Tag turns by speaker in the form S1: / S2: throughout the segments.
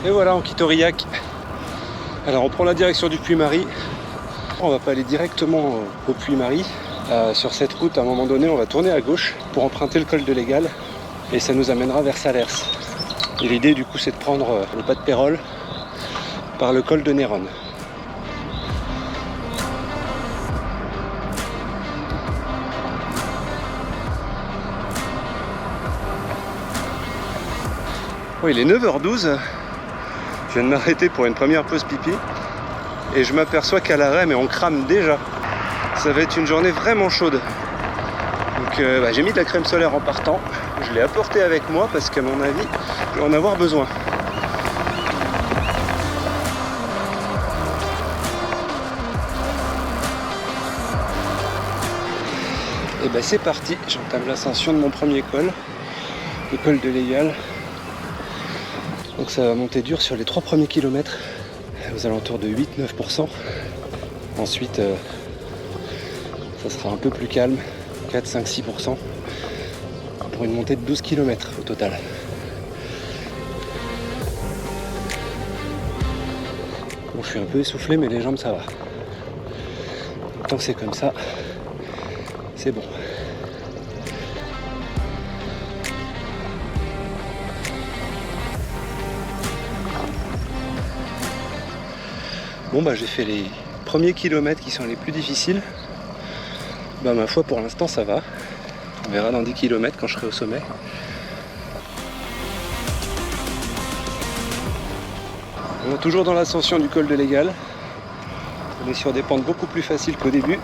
S1: Et voilà, on quitte Aurillac. Alors on prend la direction du Puy-Marie. On va pas aller directement au Puy-Marie. Sur cette route, à un moment donné, on va tourner à gauche pour emprunter le col de l'Égal. Et ça nous amènera vers Salers. Et l'idée du coup, c'est de prendre le pas de Pérol par le col de Néronne. Oh, il est 9h12. Je viens de m'arrêter pour une première pause pipi. Et je m'aperçois qu'à l'arrêt, mais on crame déjà. Ça va être une journée vraiment chaude. Donc j'ai mis de la crème solaire en partant. Je l'ai apportée avec moi parce qu'à mon avis, je vais en avoir besoin. Et ben c'est parti, j'entame l'ascension de mon premier col, le col de l'Égal. Donc ça va monter dur sur les 3 premiers kilomètres, aux alentours de 8-9%. Ensuite, ça sera un peu plus calme, 4-5-6%, pour une montée de 12 km au total. Bon, je suis un peu essoufflé, mais les jambes ça va. Tant que c'est comme ça, c'est bon. Bon bah j'ai fait les premiers kilomètres qui sont les plus difficiles. Bah ma foi pour l'instant ça va. On verra dans 10 km quand je serai au sommet. On est toujours dans l'ascension du col de l'Égal. On est sur des pentes beaucoup plus faciles qu'au début.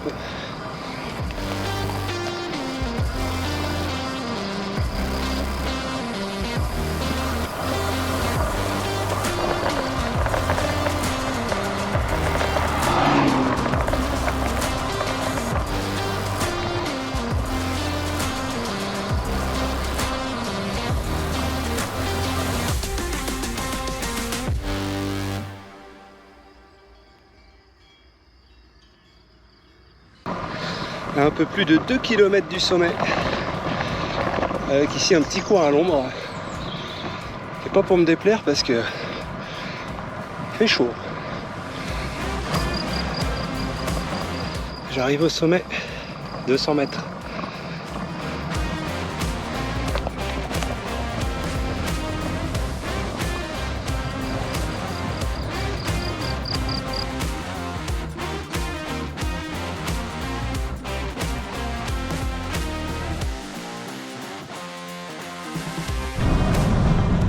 S1: À un peu plus de 2 km du sommet, avec ici un petit coin à l'ombre, et pas pour me déplaire parce que il fait chaud. J'arrive au sommet, 200 mètres.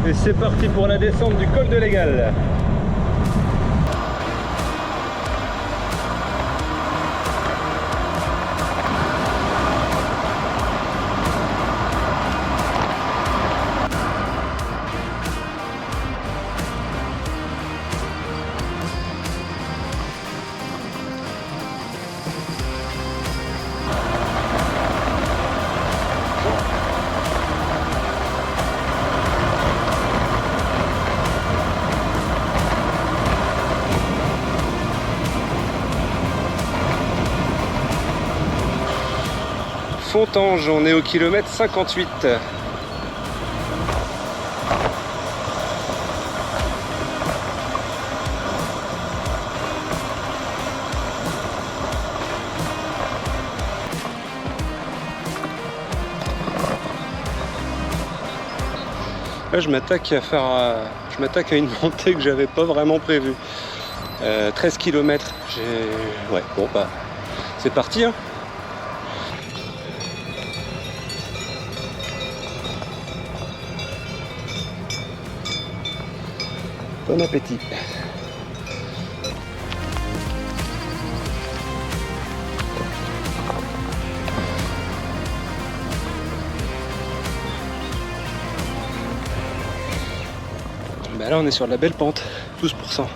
S1: Et c'est parti pour la descente du col de l'Égal. Fontange, on est au kilomètre 58. Là, je m'attaque à une montée que j'avais pas vraiment prévue. 13 km. Ouais, bon bah c'est parti hein. Bon appétit. Ben là on est sur de la belle pente, 12%.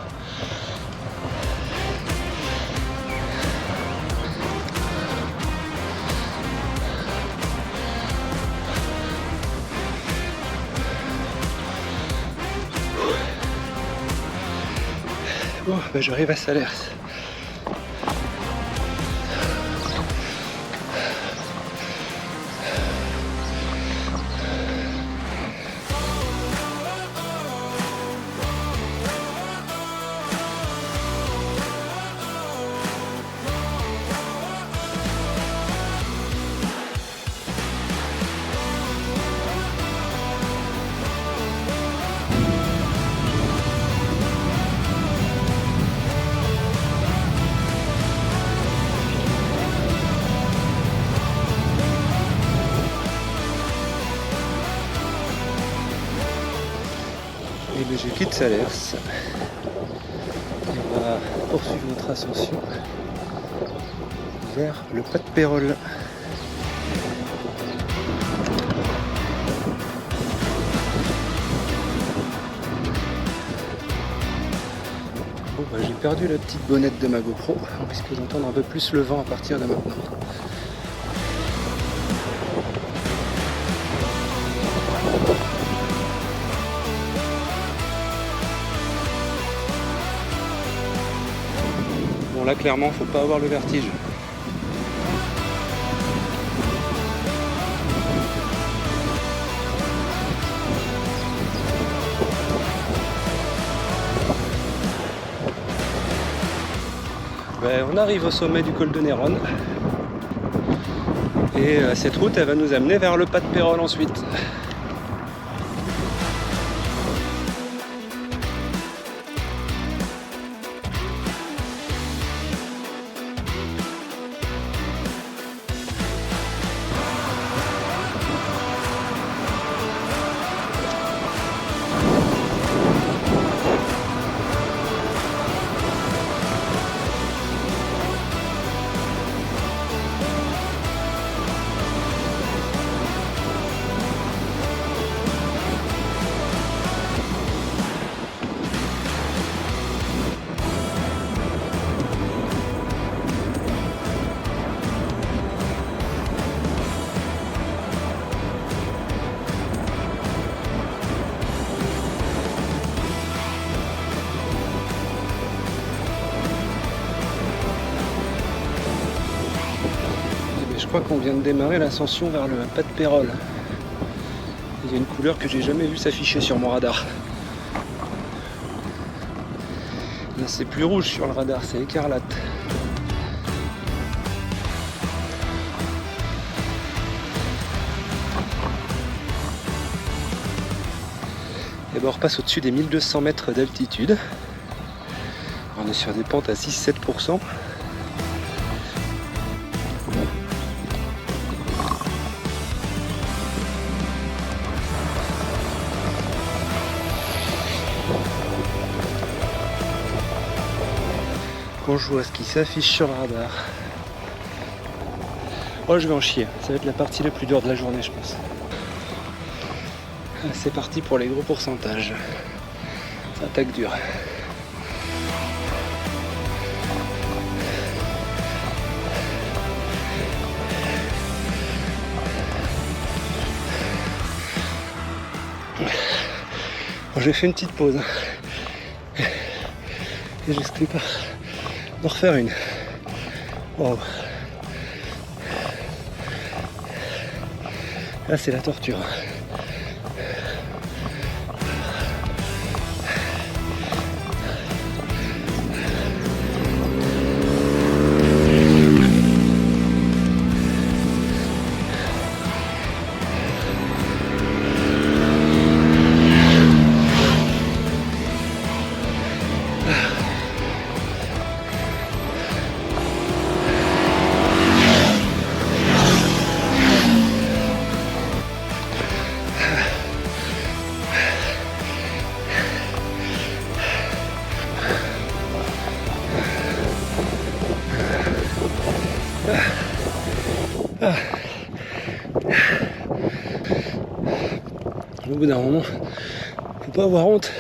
S1: Bon, ben j'arrive à Salers. Et bien je quitte Salers. On va poursuivre notre ascension vers le Pas de Pérol. Bon bah, j'ai perdu la petite bonnette de ma GoPro, on risque d'entendre un peu plus le vent à partir de maintenant. Bon là clairement faut pas avoir le vertige. Ben, on arrive au sommet du col de Néronne et cette route elle va nous amener vers le Pas de Pérol ensuite. Je crois qu'on vient de démarrer l'ascension vers le Pas de Pérol. Il y a une couleur que j'ai jamais vue s'afficher sur mon radar. Là c'est plus rouge sur le radar, c'est écarlate. Et ben on repasse au-dessus des 1200 mètres d'altitude. On est sur des pentes à 6-7%. Quand je vois ce qui s'affiche sur le radar, oh je vais en chier, ça va être la partie la plus dure de la journée je pense. C'est parti pour les gros pourcentages. Ça attaque dur. Bon, j'ai fait une petite pause. Et j'exclus pas d'en refaire une. Wow. Là c'est la torture. Au bout d'un moment, faut pas avoir honte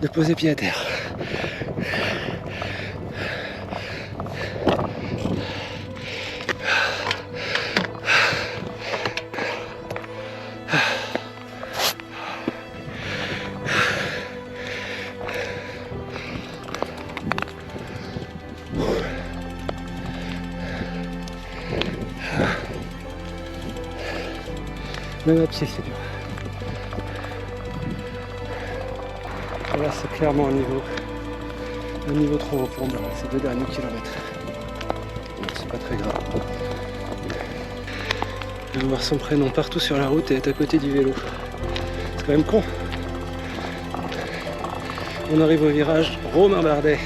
S1: de poser pied à terre. Même à pied, c'est dur. Et là, c'est clairement un niveau trop haut pour moi, ces 2 derniers kilomètres. Bon, c'est pas très grave. Je vais voir son prénom partout sur la route et être à côté du vélo. C'est quand même con. On arrive au virage Romain Bardet.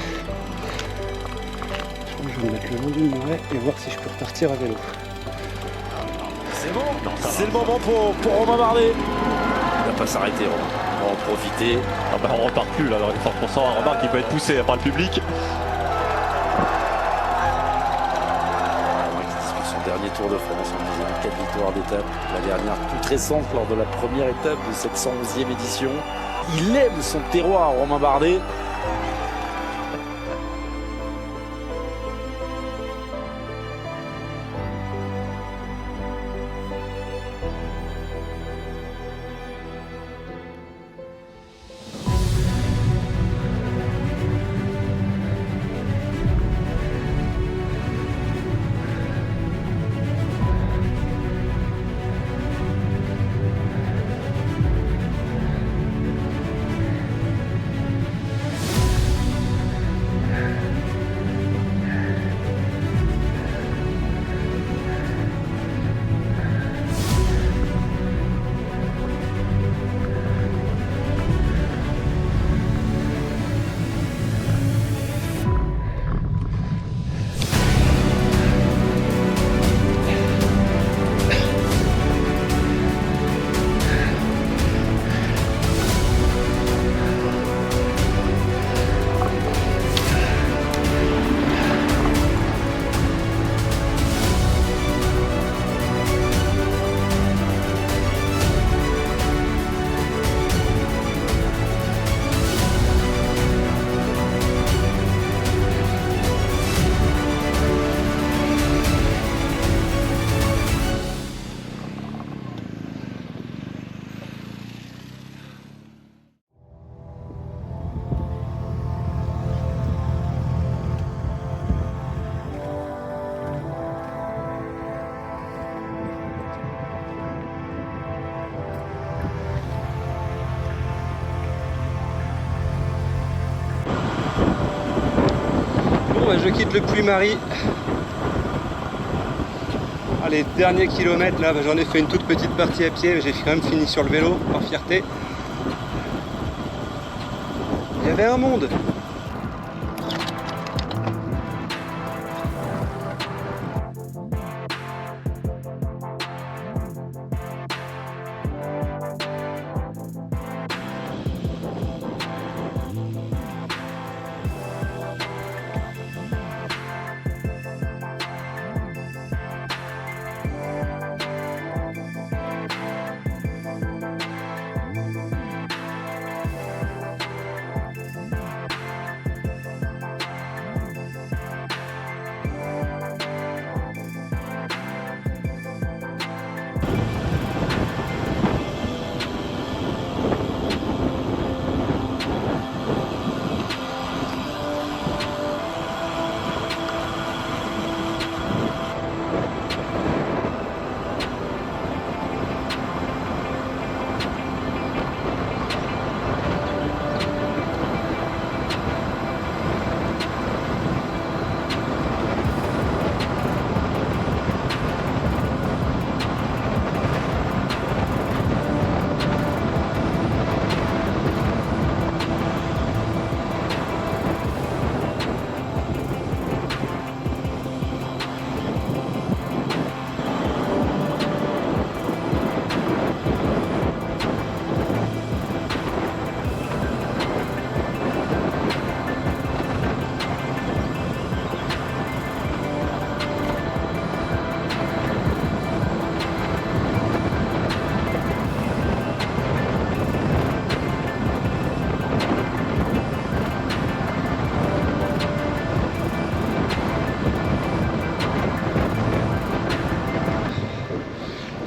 S1: Je crois que je vais me mettre le long du muret et voir si je peux repartir à vélo.
S2: C'est bon, c'est le moment pour Romain Bardet. Il va pas s'arrêter, Romain. en profiter.
S3: Ah bah on repart plus là, alors 100%, remarque qu'il peut être poussé par le public.
S2: Qui dispute son dernier Tour de France en disant 4 victoires d'étape. La dernière toute récente lors de la première étape de cette 111e édition. Il aime son terroir, Romain Bardet.
S1: Je quitte le Puy-Marie. Les derniers kilomètres là, j'en ai fait une toute petite partie à pied, mais j'ai quand même fini sur le vélo par fierté. Il y avait un monde.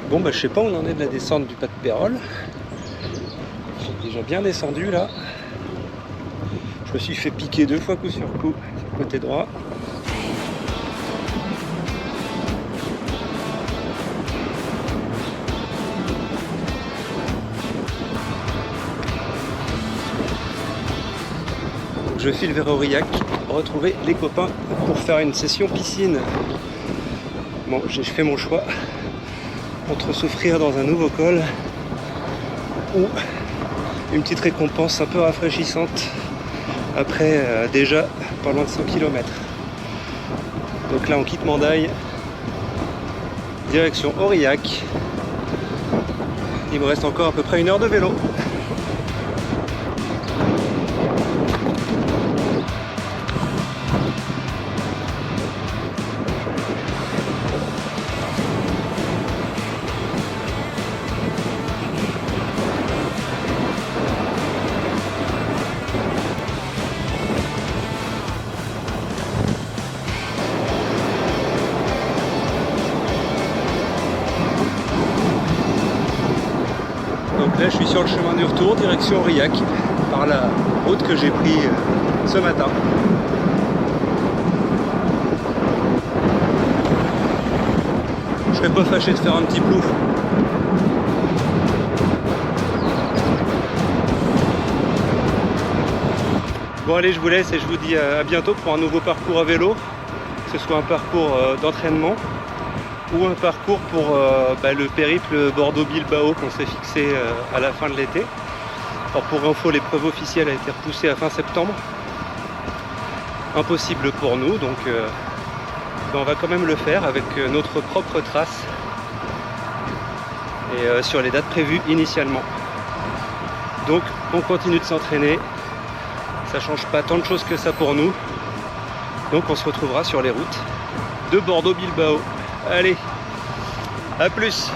S1: Bon bah je sais pas où on en est de la descente du pas de Pérol. J'ai déjà bien descendu là. Je me suis fait piquer 2 fois coup sur coup sur le côté droit. Donc je file vers Aurillac, retrouver les copains pour faire une session piscine. Bon, j'ai fait mon choix entre s'offrir dans un nouveau col ou une petite récompense un peu rafraîchissante après déjà pas loin de 100 km. Donc là on quitte Mandaille, direction Aurillac. Il me reste encore à peu près 1 heure de vélo. je suis sur le chemin du retour, direction Aurillac, par la route que j'ai pris ce matin. Je serais pas fâché de faire un petit plouf. Bon allez, je vous laisse et je vous dis à bientôt pour un nouveau parcours à vélo, que ce soit un parcours d'entraînement ou un parcours pour le périple Bordeaux-Bilbao qu'on s'est fixé à la fin de l'été. Alors pour info, l'épreuve officielle a été repoussée à fin septembre. Impossible pour nous, donc on va quand même le faire avec notre propre trace et sur les dates prévues initialement. Donc on continue de s'entraîner. Ça change pas tant de choses que ça pour nous. Donc on se retrouvera sur les routes de Bordeaux-Bilbao. Allez, à plus!